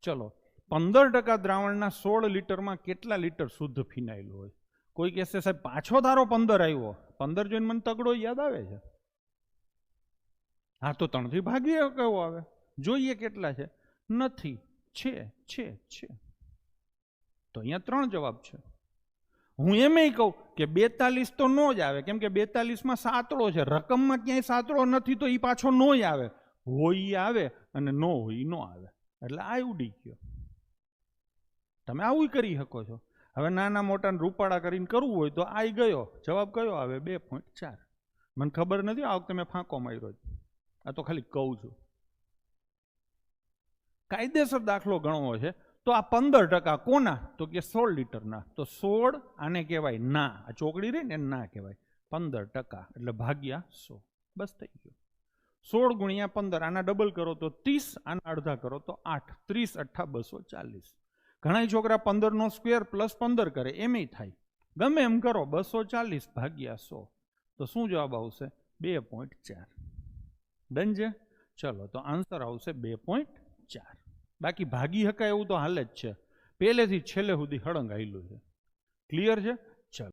ચલો 15% દ્રાવણના 16 લીટરમાં કેટલા લીટર શુદ્ધ ફિનાઇલ હોય? કોઈ કહેશે સાહેબ પાછો તારો 15 આવ્યો, 15 જોઈને મને તગડો યાદ આવે છે. હા તો 3 થી ભાગીએ કેવો આવે, જોઈએ કેટલા છે. નથી, છે તો અહીંયા 3 જવાબ છે. હું એમ કહું કે 42 તો નો જ આવે, કેમ કે 42માં સાતડો છે, રકમમાં ક્યાંય સાતડો નથી તો એ પાછો નો જ આવે, હોય ઈ આવે અને નો હોય ઈ નો આવે, એટલે આ ઉડી ગયો. તમે આવું કરી શકો છો. હવે નાના મોટા રૂપાળા કરીને કરવું હોય તો આ ગયો જવાબ કયો આવે? 2.4. મને ખબર નથી, આ વખતે મેં ફાંકો માર્યો, આ તો ખાલી કહું છું. કાયદેસર દાખલો ગણવો છે તો આ 15% કોના? તો કે 16 લીટરના. તો 16 આને કહેવાય ના, આ ચોકડી રહી ને ના કહેવાય. 15% એટલે ભાગ્યા 100, બસ થઈ ગયો. 16 ગુણ્યા 15, આના ડબલ કરો તો 30, આના અડધા કરો તો 8. 30 8 240. ઘણા છોકરા 15 નો સ્ક્વેર પ્લસ 15 કરે, એમ થાય. ગમે એમ કરો, 240 ભાગ્યા 100. તો શું જવાબ આવશે? 2.4. ડન છે. ચલો તો આન્સર આવશે 2.4. બાકી ભાગી શકાય એવું તો હાલ જ છે, પહેલેથી છેલ્લે સુધી હળંગ આવેલું છે. ક્લિયર છે?